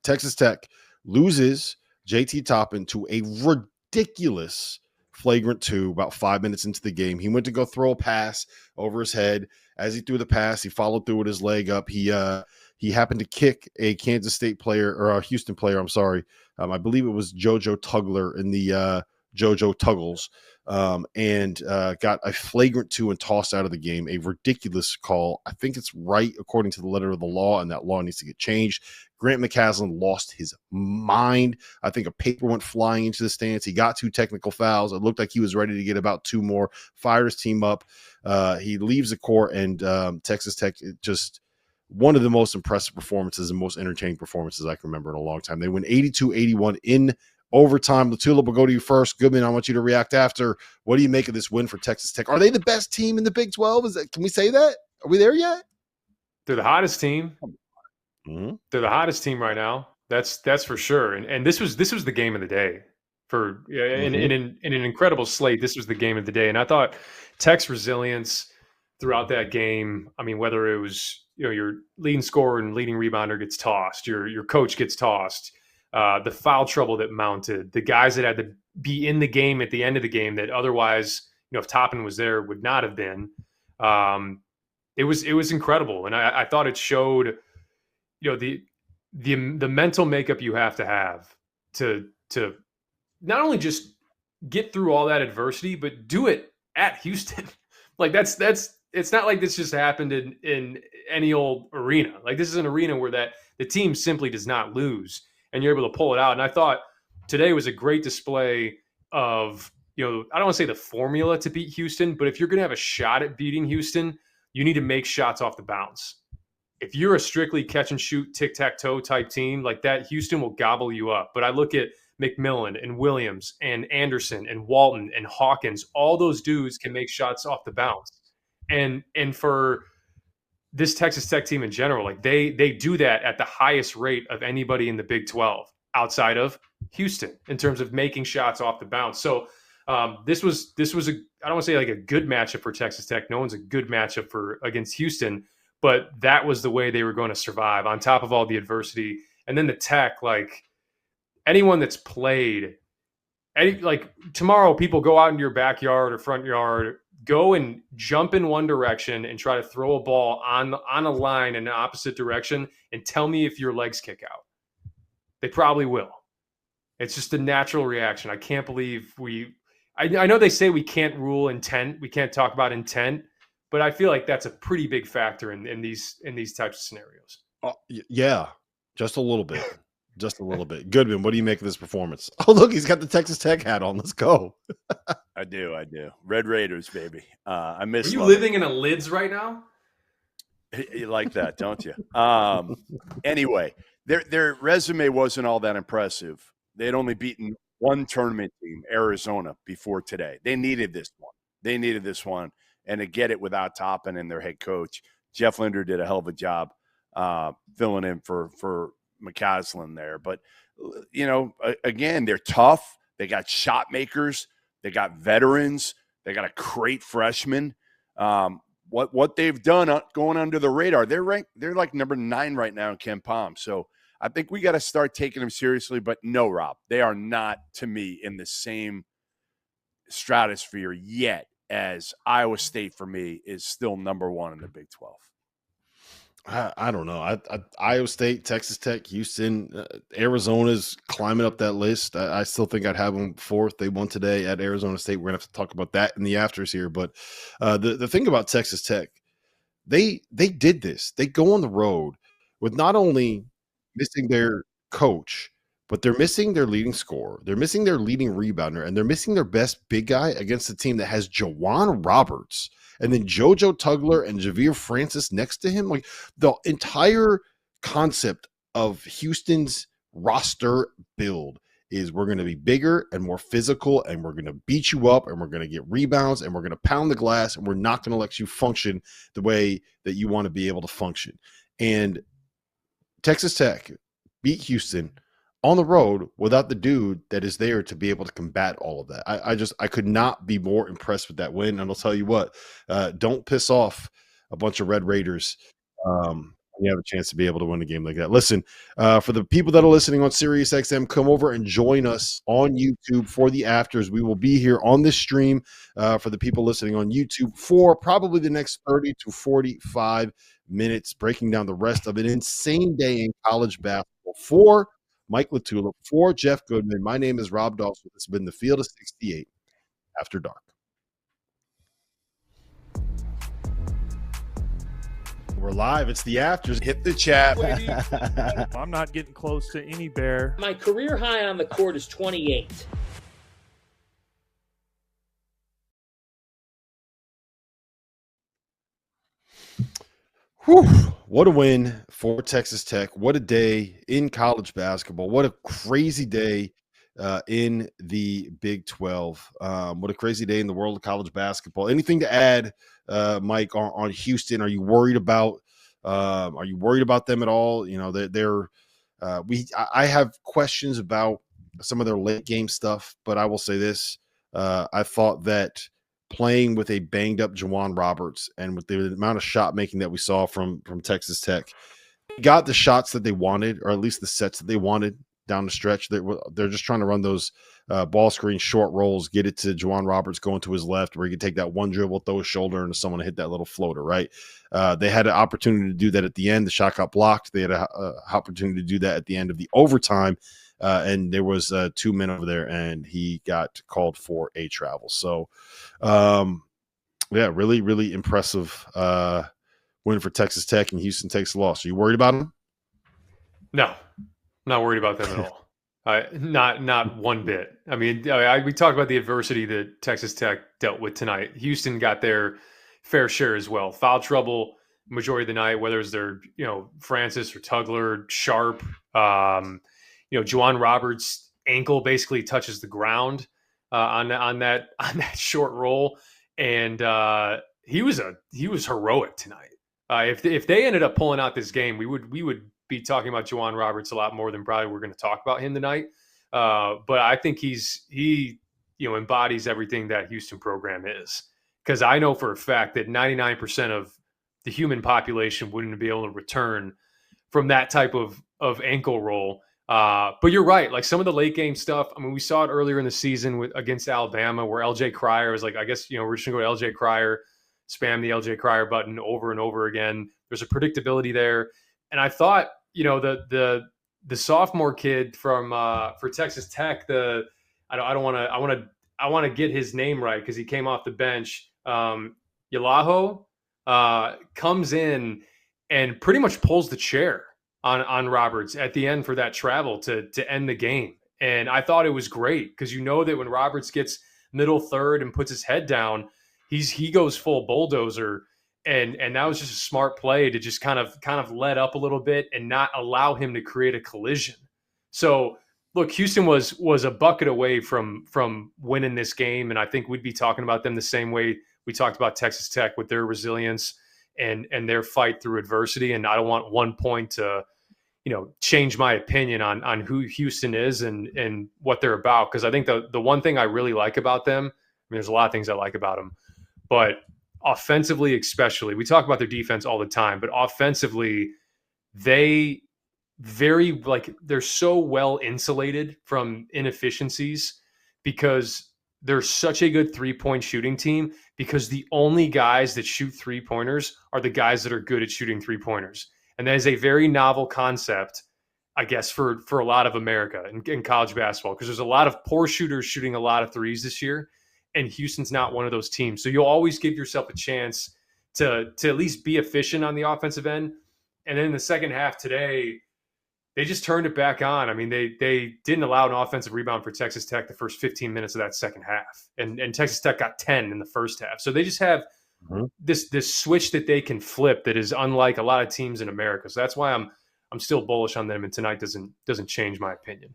Texas Tech loses JT Toppin to a ridiculous flagrant 2 about 5 minutes into the game. He went to go throw a pass over his head. As he threw the pass, he followed through with his leg up. He happened to kick a Kansas State player, or a Houston player, I'm sorry. I believe it was JoJo Tugler in the JoJo Tuggles, and got a flagrant 2 and tossed out of the game. A ridiculous call. I think it's right according to the letter of the law, and that law needs to get changed. Grant McCaslin lost his mind. I think a paper went flying into the stands. He got 2 technical fouls. It looked like he was ready to get about 2 more. Fired his team up. He leaves the court, and Texas Tech just one of the most impressive performances and most entertaining performances I can remember in a long time. They win 82-81 in overtime. Latula, will go to you first. Goodman, I want you to react after. What do you make of this win for Texas Tech? Are they the best team in the Big 12? Can we say that? Are we there yet? They're the hottest team. Mm-hmm. They're the hottest team right now. That's for sure. And this was the game of the day for in an incredible slate. This was the game of the day. And I thought Tech's resilience throughout that game. I mean, whether it was your leading scorer and leading rebounder gets tossed, your coach gets tossed, the foul trouble that mounted, the guys that had to be in the game at the end of the game that otherwise, if Toppin was there, would not have been. It was incredible, and I thought it showed, the mental makeup you have to not only just get through all that adversity, but do it at Houston. Like that's it's not like this just happened in any old arena. Like this is an arena where the team simply does not lose, and you're able to pull it out. And I thought today was a great display of, I don't want to say the formula to beat Houston, but if you're going to have a shot at beating Houston, you need to make shots off the bounce. If you're a strictly catch and shoot, tic-tac-toe type team like that, Houston will gobble you up. But I look at McMillan and Williams and Anderson and Walton and Hawkins. All those dudes can make shots off the bounce. And for this Texas Tech team in general, like they do that at the highest rate of anybody in the Big 12 outside of Houston in terms of making shots off the bounce. So this was I don't want to say like a good matchup for Texas Tech. No one's a good matchup against Houston, but that was the way they were going to survive on top of all the adversity. And then the Tech, like anyone that's played, like tomorrow, people go out into your backyard or front yard, go and jump in one direction and try to throw a ball on a line in the opposite direction and tell me if your legs kick out. They probably will. It's just a natural reaction. I can't believe I know they say we can't rule intent. We can't talk about intent, but I feel like that's a pretty big factor in these types of scenarios. Yeah, just a little bit. Just a little bit. Goodman, what do you make of this performance? Oh, look, he's got the Texas Tech hat on. Let's go. I do. Red Raiders, baby. I miss. Are you living in a lids right now? You like that, don't you? Anyway, their resume wasn't all that impressive. They had only beaten one tournament team, Arizona, before today. They needed this one. And to get it without Toppin and their head coach, Jeff Linder did a hell of a job filling in for McCaslin there. But, again, they're tough. They got shot makers. They got veterans. They got a great freshman. What they've done going under the radar, they're like number 9 right now in Ken Palm. So I think we got to start taking them seriously. But no, Rob, they are not, to me, in the same stratosphere yet as Iowa State, for me, is still number 1 in the Big 12. I don't know. Iowa State, Texas Tech, Houston, Arizona's climbing up that list. I still think I'd have them 4th. They won today at Arizona State. We're going to have to talk about that in the afters here. But the thing about Texas Tech, they did this. They go on the road with not only missing their coach, but they're missing their leading scorer. They're missing their leading rebounder, and they're missing their best big guy against a team that has Jawan Roberts and then JoJo Tugler and Javier Francis next to him. Like the entire concept of Houston's roster build is we're going to be bigger and more physical, and we're going to beat you up, and we're going to get rebounds, and we're going to pound the glass, and we're not going to let you function the way that you want to be able to function. And Texas Tech beat Houston on the road without the dude that is there to be able to combat all of that. I could not be more impressed with that win. And I'll tell you what, don't piss off a bunch of Red Raiders You have a chance to be able to win a game like that. Listen, for the people that are listening on SiriusXM, come over and join us on YouTube for the afters. We will be here on this stream for the people listening on YouTube for probably the next 30 to 45 minutes, breaking down the rest of an insane day in college basketball. For Mike Latula, for Jeff Goodman, my name is Rob Dawson. This has been the Field of 68 After Dark. We're live. It's the afters. Hit the chat. I'm not getting close to any bear. My career high on the court is 28. Whew. What a win for Texas Tech. What a day in college basketball. What a crazy day in the Big 12. What a crazy day in the world of college basketball. Anything to add, Mike, on Houston? Are you worried about them at all? You know, I have questions about some of their late game stuff, but I will say this. I thought that playing with a banged up Juwan Roberts and with the amount of shot making that we saw from Texas Tech, got the shots that they wanted, or at least the sets that they wanted down the stretch. They're just trying to run those ball screen short rolls, get it to Juwan Roberts going to his left, where he can take that one dribble, throw his shoulder into someone to hit that little floater, right? They had an opportunity to do that at the end. The shot got blocked. They had an opportunity to do that at the end of the overtime, and there was 2 men over there, and he got called for a travel. So, yeah, really, really impressive win for Texas Tech, and Houston takes the loss. Are you worried about them? No, I'm not worried about them at all. Not one bit. I mean, we talked about the adversity that Texas Tech dealt with tonight. Houston got their fair share as well. Foul trouble majority of the night, whether it's their, Francis or Tugler, Sharp, Juwan Roberts' ankle basically touches the ground on that short roll, and he was heroic tonight. If they ended up pulling out this game, we would be talking about Juwan Roberts a lot more than probably we're going to talk about him tonight. But I think he embodies everything that Houston program is, because I know for a fact that 99% of the human population wouldn't be able to return from that type of ankle roll. But you're right. Like some of the late game stuff, I mean, we saw it earlier in the season against Alabama, where LJ Cryer was like, I guess, we're just going to go to LJ Cryer, spam the LJ Cryer button over and over again. There's a predictability there. And I thought, the sophomore kid for Texas Tech, I want to get his name right, because he came off the bench. Yalaho comes in and pretty much pulls the chair on Roberts at the end for that travel to end the game. And I thought it was great, because that when Roberts gets middle third and puts his head down, he goes full bulldozer. And that was just a smart play to just kind of let up a little bit and not allow him to create a collision. So look, Houston was a bucket away from winning this game, and I think we'd be talking about them the same way we talked about Texas Tech with their resilience and their fight through adversity. And I don't want 1 point to change my opinion on who Houston is and what they're about, because I think the one thing I really like about them, I mean, there's a lot of things I like about them, but offensively especially, we talk about their defense all the time, but offensively, they're so well insulated from inefficiencies, because they're such a good three-point shooting team, because the only guys that shoot three-pointers are the guys that are good at shooting three-pointers. And that is a very novel concept, I guess, for a lot of America in college basketball, because there's a lot of poor shooters shooting a lot of threes this year, and Houston's not one of those teams. So you'll always give yourself a chance to at least be efficient on the offensive end. And then in the second half today, they just turned it back on. I mean, they didn't allow an offensive rebound for Texas Tech the first 15 minutes of that second half. And Texas Tech got 10 in the first half. So they just have this switch that they can flip that is unlike a lot of teams in America. So that's why I'm still bullish on them, and tonight doesn't change my opinion.